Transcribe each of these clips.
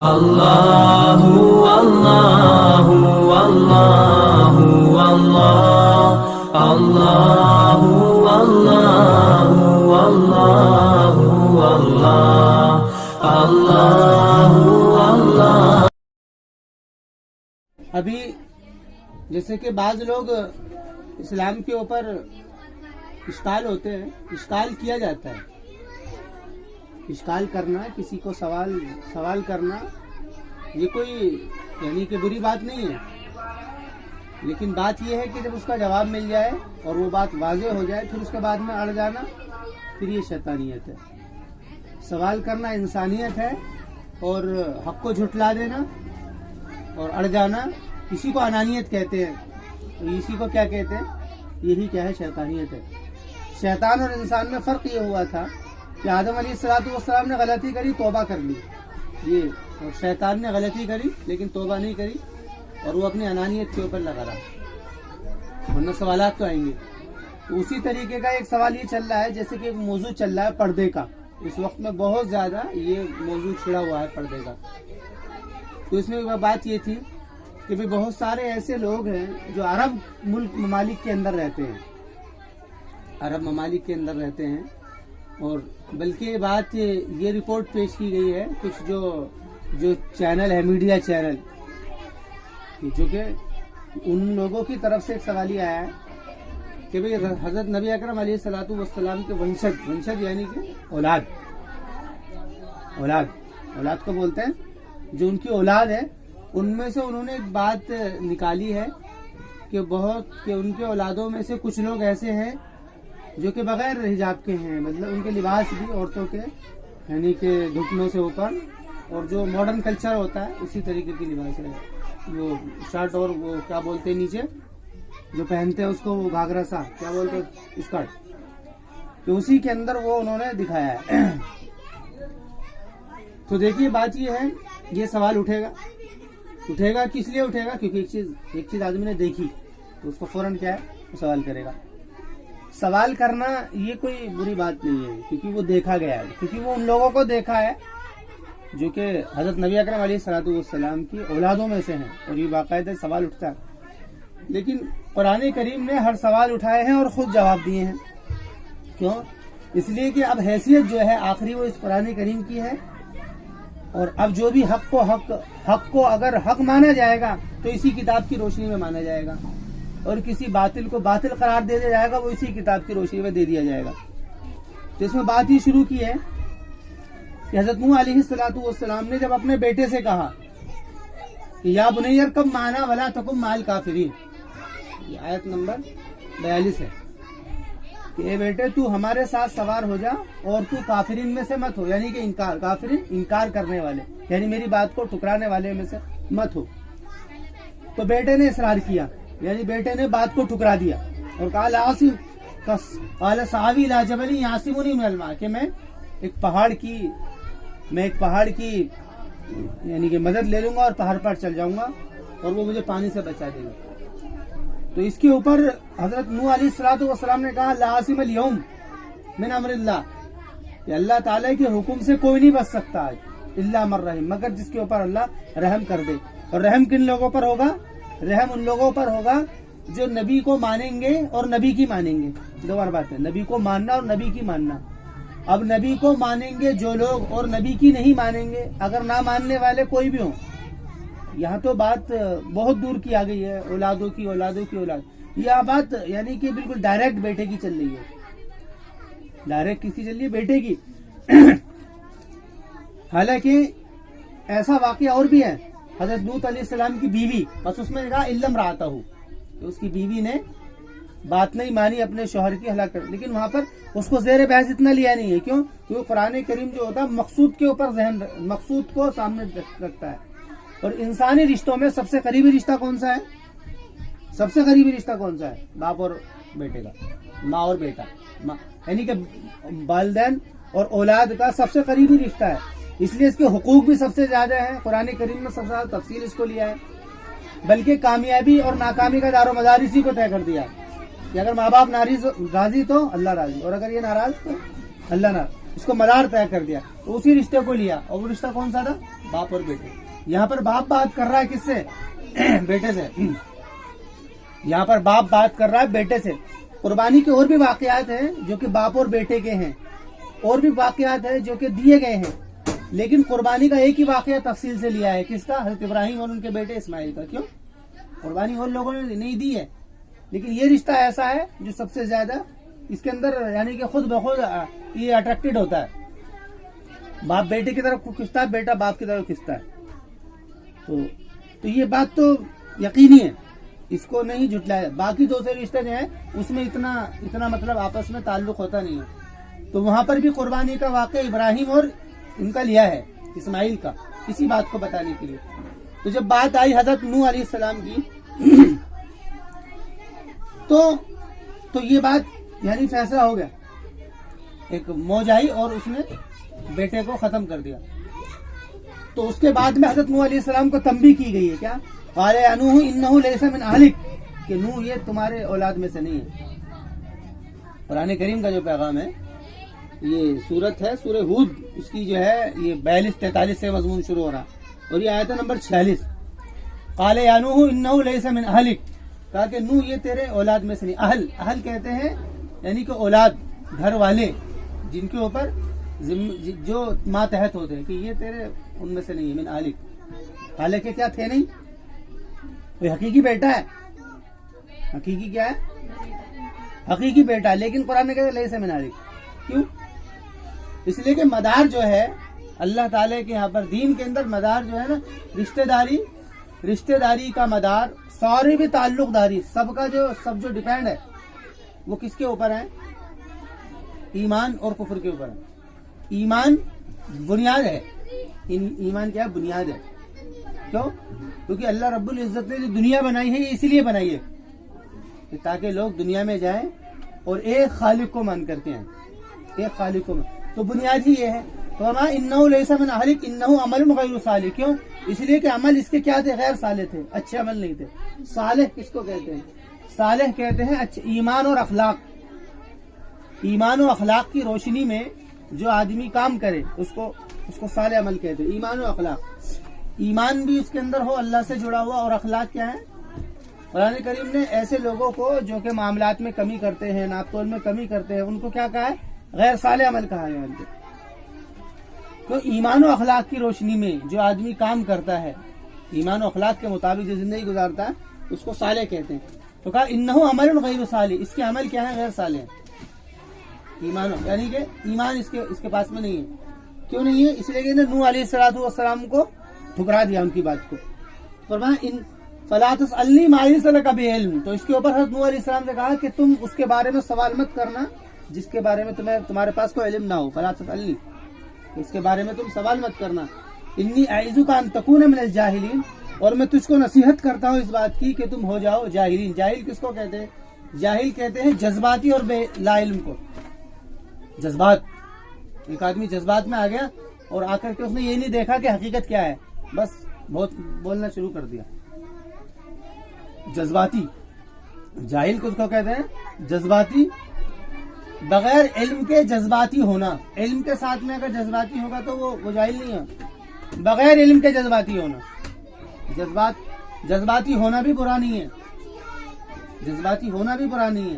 اللہ اللہ اللہ اللہ اللہ اللہ اللہ اللہ۔ ابھی جیسے کہ بعض لوگ اسلام کے اوپر اشکال ہوتے ہیں، اشکال کیا جاتا ہے، اشکال کرنا، کسی کو سوال کرنا یہ کوئی یعنی کہ بری بات نہیں ہے، لیکن بات یہ ہے کہ جب اس کا جواب مل جائے اور وہ بات واضح ہو جائے پھر اس کے بعد میں اڑ جانا، پھر یہ شیطانیت ہے۔ سوال کرنا انسانیت ہے، اور حق کو جھٹلا دینا اور اڑ جانا اسی کو انانیت کہتے ہیں۔ اسی کو کیا کہتے ہیں؟ یہی کیا ہے؟ شیطانیت ہے۔ شیطان اور انسان میں فرق یہ ہوا تھا کہ آدم علیہ السلام نے غلطی کری، توبہ کر لی، یہ، اور شیطان نے غلطی کری لیکن توبہ نہیں کری، اور وہ اپنی انانیت کے اوپر لگا رہا۔ ورنہ سوالات تو آئیں گے۔ تو اسی طریقے کا ایک سوال یہ چل رہا ہے، جیسے کہ ایک موضوع چل رہا ہے پردے کا، اس وقت میں بہت زیادہ یہ موضوع چھڑا ہوا ہے پردے کا۔ تو اس میں بات یہ تھی کہ بھی بہت سارے ایسے لوگ ہیں جو عرب ممالک کے اندر رہتے ہیں، عرب ممالک کے اندر رہتے ہیں، اور بلکہ بات یہ رپورٹ پیش کی گئی ہے کچھ جو چینل ہے، میڈیا چینل، جو کہ ان لوگوں کی طرف سے ایک سوال یہ آیا ہے کہ بھئی حضرت نبی اکرم علیہ الصلوۃ والسلام کے ونشج یعنی کہ اولاد کو بولتے ہیں، جو ان کی اولاد ہے، ان میں سے انہوں نے ایک بات نکالی ہے کہ ان کے اولادوں میں سے کچھ لوگ ایسے ہیں جو کہ بغیر حجاب کے ہیں، مطلب ان کے لباس بھی عورتوں کے یعنی کہ گھٹنوں سے اوپر، اور جو ماڈرن کلچر ہوتا ہے اسی طریقے کی لباس ہے، وہ شرٹ اور وہ کیا بولتے ہیں نیچے جو پہنتے ہیں اس کو، وہ گھاگرا سا کیا بولتے ہیں، اسکرٹ، تو اسی کے اندر وہ انہوں نے دکھایا ہے۔ تو دیکھیے بات یہ ہے، یہ سوال اٹھے گا کس لیے اٹھے گا؟ کیونکہ ایک چیز آدمی نے دیکھی تو اس کو فوراً کیا ہے، وہ سوال کرے گا۔ سوال کرنا یہ کوئی بری بات نہیں ہے، کیونکہ وہ دیکھا گیا ہے، کیونکہ وہ ان لوگوں کو دیکھا ہے جو کہ حضرت نبی اکرم علیہ الصلوۃ والسلام کی اولادوں میں سے ہیں، اور یہ باقاعدہ سوال اٹھتا ہے۔ لیکن قرآن کریم نے ہر سوال اٹھائے ہیں اور خود جواب دیے ہیں۔ کیوں؟ اس لیے کہ اب حیثیت جو ہے آخری وہ اس قرآن کریم کی ہے، اور اب جو بھی حق کو اگر حق مانا جائے گا تو اسی کتاب کی روشنی میں مانا جائے گا، اور کسی باطل کو باطل قرار دے دیا جائے گا، وہ اسی کتاب کی روشنی میں دے دیا جائے گا۔ تو اس میں بات یہ شروع کی ہے کہ حضرت نوح علیہ الصلوۃ والسلام نے جب اپنے بیٹے سے کہا کہ یا بنی ارکب معنا ولا تکن مع الکافرین، یہ آیت نمبر 42 ہے کہ اے بیٹے تو ہمارے ساتھ سوار ہو جا اور تو کافرین میں سے مت ہو، یعنی کہ کافرین انکار کرنے والے، یعنی میری بات کو ٹکرانے والے میں سے مت ہو۔ تو بیٹے نے اصرار کیا، یعنی بیٹے نے بات کو ٹکرا دیا اور کہا قال سآوی الی جبل یعصمنی من الماء، کہ میں ایک پہاڑ کی یعنی کہ مدد لے لوں گا اور پہاڑ پر چل جاؤں گا اور وہ مجھے پانی سے بچا دے گا۔ تو اس کے اوپر حضرت نوح علیہ الصلوۃ والسلام نے کہا لا عاصم اليوم من امر اللہ، کہ اللہ تعالیٰ کے حکم سے کوئی نہیں بچ سکتا آج الا من رحم، مگر جس کے اوپر اللہ رحم کر دے۔ اور رحم کن لوگوں پر ہوگا؟ رحم ان لوگوں پر ہوگا جو نبی کو مانیں گے اور نبی کی مانیں گے۔ دو بار بات ہے، نبی کو ماننا اور نبی کی ماننا۔ اب نبی کو مانیں گے جو لوگ اور نبی کی نہیں مانیں گے، اگر نہ ماننے والے کوئی بھی ہوں۔ یہاں تو بات بہت دور کی آ گئی ہے، اولادوں کی اولاد، یہ بات یعنی کہ بالکل ڈائریکٹ بیٹے کی چل رہی ہے۔ ڈائریکٹ کس کی چل رہی ہے؟ بیٹے کی۔ حالانکہ ایسا واقعہ اور بھی ہے، حضرت لوط علیہ السلام کی بیوی، بس اس میں کہا الا امرأتہ، کہ اس کی بیوی نے بات نہیں مانی اپنے شوہر کی، ہلاک کر، لیکن وہاں پر اس کو زیر بحث اتنا لیا نہیں ہے۔ کیوں؟ کیونکہ قرآن کریم جو ہوتا ہے مقصود کے اوپر مقصود کو سامنے رکھتا ہے، اور انسانی رشتوں میں سب سے قریبی رشتہ کون سا ہے؟ سب سے قریبی رشتہ کون سا ہے؟ باپ اور بیٹے کا، ماں اور بیٹا، یعنی کہ والدین اور اولاد کا سب سے قریبی رشتہ ہے، اس لیے اس کے حقوق بھی سب سے زیادہ ہیں۔ قرآن کریم میں سب سے زیادہ تفصیل اس کو لیا ہے، بلکہ کامیابی اور ناکامی کا دار و مدار اسی کو طے کر دیا کہ اگر ماں باپ راضی تو اللہ راضی، اور اگر یہ ناراض تو اللہ ناراض۔ اس کو مدار طے کر دیا، تو اسی رشتے کو لیا، اور وہ رشتہ کون سا تھا؟ باپ اور بیٹے۔ یہاں پر باپ بات کر رہا ہے کس سے؟ بیٹے سے۔ یہاں پر باپ بات کر رہا ہے بیٹے سے۔ قربانی کے اور بھی واقعات ہیں جو کہ باپ اور بیٹے کے ہیں، اور بھی واقعات ہیں جو کہ دیے گئے ہیں، لیکن قربانی کا ایک ہی واقعہ تفصیل سے لیا ہے، کس کا؟ حضرت ابراہیم اور ان کے بیٹے اسماعیل کا۔ کیوں؟ قربانی اور لوگوں نے نہیں دی ہے، لیکن یہ رشتہ ایسا ہے جو سب سے زیادہ اس کے اندر یعنی کہ خود بخود یہ اٹریکٹڈ ہوتا ہے، باپ بیٹے کی طرف کھنچتا ہے، بیٹا باپ کی طرف کھنچتا ہے۔ تو یہ بات تو یقینی ہے، اس کو نہیں جھٹلایا۔ باقی دوسرے رشتے جو ہیں اس میں اتنا مطلب آپس میں تعلق ہوتا نہیں ہے، تو وہاں پر بھی قربانی کا واقعہ ابراہیم اور ان کا لیا ہے، اسماعیل کا، اسی بات کو بتانے کے لیے۔ تو جب بات آئی حضرت نوح علیہ السلام کی تو یہ بات یعنی فیصلہ ہو گیا، ایک موج آئی اور اس نے بیٹے کو ختم کر دیا۔ تو اس کے بعد میں حضرت نوح علیہ السلام کو تنبیہ کی گئی ہے، کیا؟ قال یا نوح انہ لیس من اہلک، کہ نوح یہ تمہارے اولاد میں سے نہیں ہے۔ قرآن کریم کا جو پیغام ہے، یہ سورت ہے سورہ ہود، اس کی جو ہے یہ 42-43 سے مضمون شروع ہو رہا، اور یہ آیت نمبر 46۔ قال یا نوح انہ لیس من اہلک، کہا کہ نوح یہ تیرے اولاد میں سے نہیں۔ اہل کہتے ہیں یعنی کہ اولاد، گھر والے، جن کے اوپر جو ماتحت ہوتے ہیں، کہ یہ تیرے ان میں سے نہیں ہے، من اہلک۔ حالانکہ کیا تھے نہیں، کوئی حقیقی بیٹا ہے، حقیقی کیا ہے؟ حقیقی بیٹا، لیکن قرآن نے کہا لیس من اہلک۔ کیوں؟ اس لیے کہ مدار جو ہے اللہ تعالیٰ کے یہاں پر دین کے اندر مدار جو ہے نا، رشتہ داری کا مدار، سارے بھی تعلق داری، سب جو ڈیپینڈ ہے وہ کس کے اوپر ہے؟ ایمان اور کفر کے اوپر ہے۔ ایمان بنیاد ہے، ایمان کیا ہے؟ بنیاد ہے۔ کیوں؟ کیونکہ اللہ رب العزت نے جو دنیا بنائی ہے یہ اسی لیے بنائی ہے کہ تاکہ لوگ دنیا میں جائیں اور ایک خالق کو مان کرتے ہیں، ایک خالق کو تو بنیاد ہی یہ ہے۔ وما انہ لیس من اہلک انہ عمل غیر صالح۔ کیوں؟ اس لیے کہ عمل اس کے کیا تھے؟ غیر صالح تھے، اچھے عمل نہیں تھے۔ صالح کس کو کہتے ہیں؟ صالح کہتے ہیں ایمان اور اخلاق، ایمان و اخلاق کی روشنی میں جو آدمی کام کرے اس کو صالح عمل کہتے ہیں۔ ایمان و اخلاق، ایمان بھی اس کے اندر ہو اللہ سے جڑا ہوا، اور اخلاق کیا ہے؟ قرآن کریم نے ایسے لوگوں کو جو کہ معاملات میں کمی کرتے ہیں، ناپ تول میں کمی کرتے ہیں، ان کو کیا کہا ہے؟ غیر صالح عمل کہا ہے۔ ان کو تو ایمان و اخلاق کی روشنی میں جو آدمی کام کرتا ہے، ایمان و اخلاق کے مطابق جو زندگی گزارتا ہے، اس کو صالح کہتے ہیں۔ تو کہا انہ عمل غیر صالح، اس کے عمل کیا ہے؟ غیر صالح ہے۔ ایمان یعنی کہ ایمان اس کے پاس میں نہیں ہے۔ کیوں نہیں ہے؟ اس لیے کہ نوح علیہ السلام کو ٹھکرا دیا ان کی بات کو۔ فرمایا ان فلا تسألنی ما لیس لک بعلم، تو اس کے اوپر حضرت نوح علیہ السلام نے کہا کہ تم اس کے بارے میں سوال مت کرنا جس کے بارے میں تمہارے پاس کوئی علم نہ ہو۔ فلا تسألنی، اس کے بارے میں تم سوال مت کرنا۔ انی اعوذک ان تکون من الجاہلین، اور میں تجھ کو نصیحت کرتا ہوں اس بات کی کہ تم ہو جاؤ جاہلین۔ جاہل کس کو کہتے ہیں؟ جاہل کہتے ہیں جذباتی اور بے لا علم کو۔ جذبات، ایک آدمی جذبات میں آ گیا اور آ کر کے اس نے یہ نہیں دیکھا کہ حقیقت کیا ہے، بس بہت بولنا شروع کر دیا۔ جذباتی، جاہل کس کو کہتے ہیں؟ جذباتی، بغیر علم کے جذباتی ہونا۔ علم کے ساتھ میں اگر جذباتی ہوگا تو وہ جاہل نہیں ہے، بغیر علم کے جذباتی ہونا۔ جذباتی ہونا بھی برا نہیں ہے، جذباتی ہونا بھی برا نہیں ہے،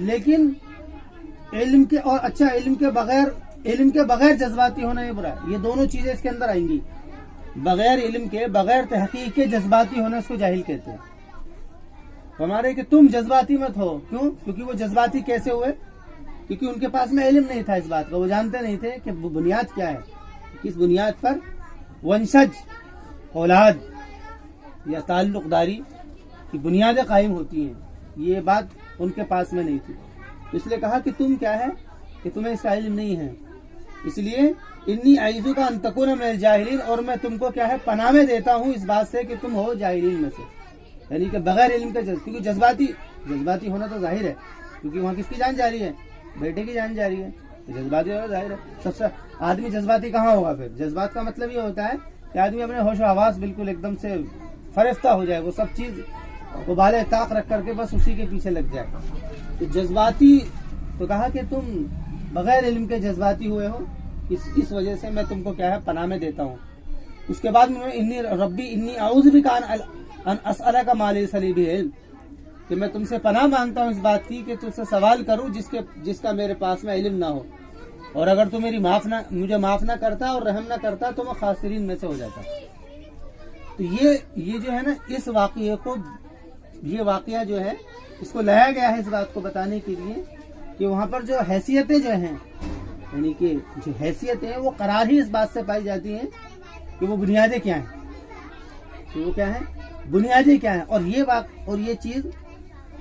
لیکن علم کے اور علم کے بغیر جذباتی ہونا یہ برا ہے۔ یہ دونوں چیزیں اس کے اندر آئیں گی۔ بغیر علم کے، بغیر تحقیق کے جذباتی ہونا، اس کو جاہل کہتے ہیں۔ ہمارے کہ تم جذباتی مت ہو۔ کیوں؟ کیونکہ وہ جذباتی کیسے ہوئے؟ کیونکہ ان کے پاس میں علم نہیں تھا اس بات کا، وہ جانتے نہیں تھے کہ بنیاد کیا ہے، کس بنیاد پر ونشج، اولاد یا تعلق داری کی بنیادیں قائم ہوتی ہیں، یہ بات ان کے پاس میں نہیں تھی۔ اس لیے کہا کہ تم کیا ہے کہ تمہیں اس کا علم نہیں ہے، اس لیے انی اعوذک ان تکون من الجاہلین، اور میں تم کو کیا ہے پناہ میں دیتا ہوں اس بات سے کہ تم ہو جاہلین میں سے، یعنی کہ بغیر علم کے کیونکہ جذباتی ہونا تو ظاہر ہے، کیونکہ وہاں کس کی جان جا رہی ہے؟ بیٹے کی جان جا رہی ہے، جذباتی ہونا ظاہر ہے۔ سب سے آدمی جذباتی کہاں ہوگا؟ پھر جذبات کا مطلب یہ ہوتا ہے کہ آدمی اپنے ہوش و حواس بالکل ایک دم سے فرفتہ ہو جائے، وہ سب چیز کو بالے طاق رکھ کر کے بس اسی کے پیچھے لگ جائے۔ تو جذباتی تو کہا کہ تم بغیر علم کے جذباتی ہوئے ہو، اس وجہ سے میں تم کو کیا ہے پناہ میں دیتا ہوں۔ اس کے بعد میں انی اعوذ بک ان اسألک ما لیس لی بہ علم، کہ میں تم سے پناہ مانگتا ہوں اس بات کی کہ تم سے سوال کروں جس کا میرے پاس میں علم نہ ہو، اور اگر تو مجھے معاف نہ کرتا اور رحم نہ کرتا تو میں خاسرین میں سے ہو جاتا۔ تو یہ جو ہے نا، اس واقعے کو، یہ واقعہ جو ہے اس کو لایا گیا ہے اس بات کو بتانے کے لیے کہ وہاں پر جو حیثیتیں جو ہیں، یعنی کہ جو حیثیتیں ہیں وہ قرار ہی اس بات سے پائی جاتی ہیں کہ وہ بنیادیں کیا ہیں، کہ وہ کیا ہیں، بنیادیں کیا ہیں۔ اور یہ چیز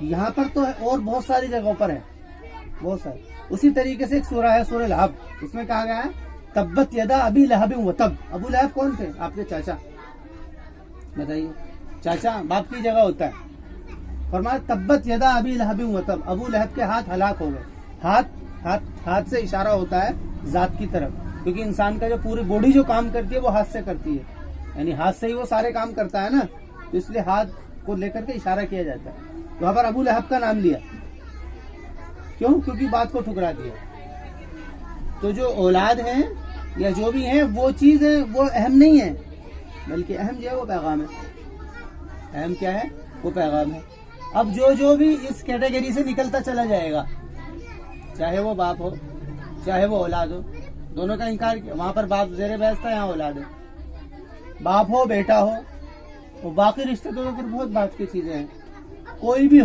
یہاں پر تو ہے اور بہت ساری جگہوں پر ہے، بہت ساری۔ اسی طریقے سے ایک سورہ ہے سورہ لہب، اس میں کہا گیا ہے تبت یدا ابی لہب وتب۔ ابو لہب کون تھے؟ آپ کے چاچا، بتائیے، چاچا باپ کی جگہ ہوتا ہے۔ فرمایا تبت یدا ابی لہب وتب، ابو لہب کے ہاتھ ہلاک ہو گئے۔ ہاتھ سے اشارہ ہوتا ہے ذات کی طرف، کیونکہ انسان کا جو پوری باڈی جو کام کرتی ہے وہ ہاتھ سے کرتی ہے، یعنی ہاتھ سے ہی وہ سارے کام کرتا ہے نا، تو اس لیے ہاتھ کو لے کر کے اشارہ کیا جاتا ہے۔ وہاں پر ابو لہب کا نام لیا، کیوں؟ کیونکہ بات کو ٹھکرا دیا۔ تو جو اولاد ہیں یا جو بھی ہیں وہ چیز ہے، وہ اہم نہیں ہے، بلکہ اہم جو ہے وہ پیغام ہے۔ اہم کیا ہے؟ وہ پیغام ہے۔ اب جو بھی اس کیٹیگری سے نکلتا چلا جائے گا، چاہے وہ باپ ہو چاہے وہ اولاد ہو، دونوں کا انکار کیا، وہاں پر باپ زیر بحث تھا، یہاں اولاد ہے، باپ ہو بیٹا ہو، اور باقی رشتے تو پھر بہت بات کی چیزیں ہیں، کوئی بھی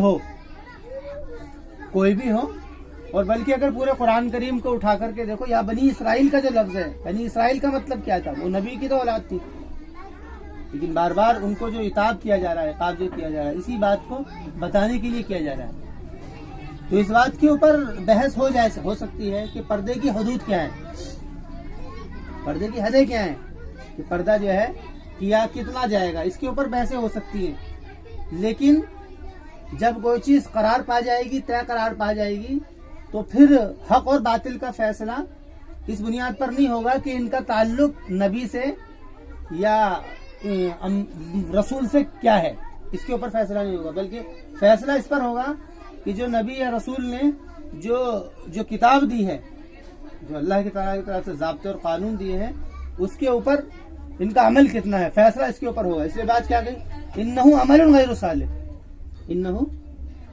ہو، اور بلکہ اگر پورے قرآن کریم کو اٹھا کر کے دیکھو، یا بنی اسرائیل کا جو لفظ ہے، بنی اسرائیل کا مطلب کیا تھا؟ وہ نبی کی تو اولاد تھی، لیکن بار بار ان کو جو عتاب کیا جا رہا ہے، عقاب جو کیا جا رہا ہے، اسی بات کو بتانے کے لیے کیا جا رہا ہے۔ تو اس بات کے اوپر بحث ہو سکتی ہے کہ پردے کی حدود کیا ہے، پردے کی حدیں کیا ہیں، کہ پردہ جو ہے کیا کتنا جائے گا، اس کے اوپر بحثیں ہو سکتی ہیں۔ لیکن جب کوئی چیز قرار پا جائے گی، طے قرار پا جائے گی، تو پھر حق اور باطل کا فیصلہ اس بنیاد پر نہیں ہوگا کہ ان کا تعلق نبی سے یا رسول سے کیا ہے، اس کے اوپر فیصلہ نہیں ہوگا، بلکہ فیصلہ اس پر ہوگا کہ جو نبی یا رسول نے جو کتاب دی ہے، جو اللہ کی تعالیٰ کی طرف سے ضابطے اور قانون دیے ہیں، اس کے اوپر ان کا عمل کتنا ہے، فیصلہ اس کے اوپر ہوگا۔ اس لیے بات کیا گئی، انہ عمل غیر صالح، انہ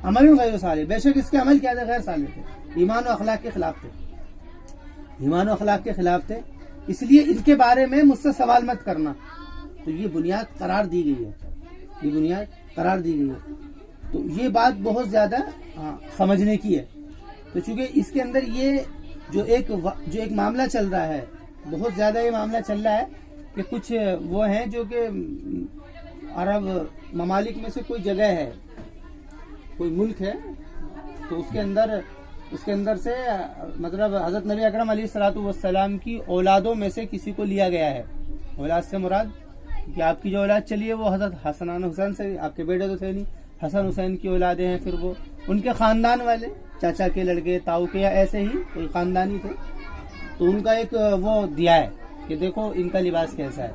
عمل غیر صالح، بے شک اس کے عمل کیا تھے، غیر صالح تھے، ایمان و اخلاق کے خلاف تھے، ایمان و اخلاق کے خلاف تھے، اس لیے ان کے بارے میں مجھ سے سوال مت کرنا۔ تو یہ بنیاد قرار دی گئی ہے، یہ بنیاد قرار دی گئی ہے۔ تو یہ بات بہت زیادہ سمجھنے کی ہے۔ تو چونکہ اس کے اندر یہ جو ایک معاملہ چل رہا ہے، بہت زیادہ یہ معاملہ چل رہا ہے کہ کچھ وہ ہیں جو کہ عرب ممالک میں سے کوئی جگہ ہے، کوئی ملک ہے، تو اس کے اندر سے مطلب حضرت نبی اکرم علیہ الصلوۃ والسلام کی اولادوں میں سے کسی کو لیا گیا ہے۔ اولاد سے مراد کہ آپ کی جو اولاد چلی ہے وہ حضرت حسن حسین سے، آپ کے بیٹے تو تھے نہیں، حسن حسین کی اولادیں ہیں، پھر وہ ان کے خاندان والے، چاچا کے لڑکے، تاؤ کے، یا ایسے ہی کوئی خاندانی تھے، تو ان کا ایک وہ دیا ہے کہ دیکھو ان کا لباس کیسا ہے،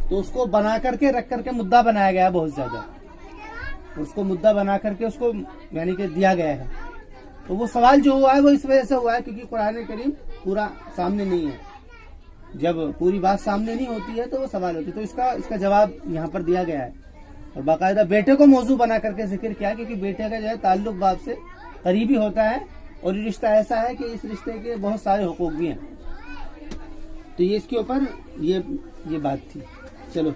تو اس کو بنا کر کے رکھ کر کے مدعا بنایا گیا بہت زیادہ، اس کو مدعا بنا کر کے اس کو یعنی کہ دیا گیا ہے۔ تو وہ سوال جو ہوا ہے وہ اس وجہ سے ہوا ہے کیونکہ قرآن کریم پورا سامنے نہیں ہے، جب پوری بات سامنے نہیں ہوتی ہے تو وہ سوال ہوتی ہے، تو اس کا جواب یہاں پر دیا گیا ہے، اور باقاعدہ بیٹے کو موضوع بنا کر کے ذکر کیا، کیونکہ بیٹے کا جو ہے تعلق باپ سے قریبی ہوتا ہے، اور یہ رشتہ ایسا ہے کہ اس رشتے کے بہت سارے حقوق بھی ہیں۔ تو یہ اس کے اوپر یہ بات تھی۔ چلو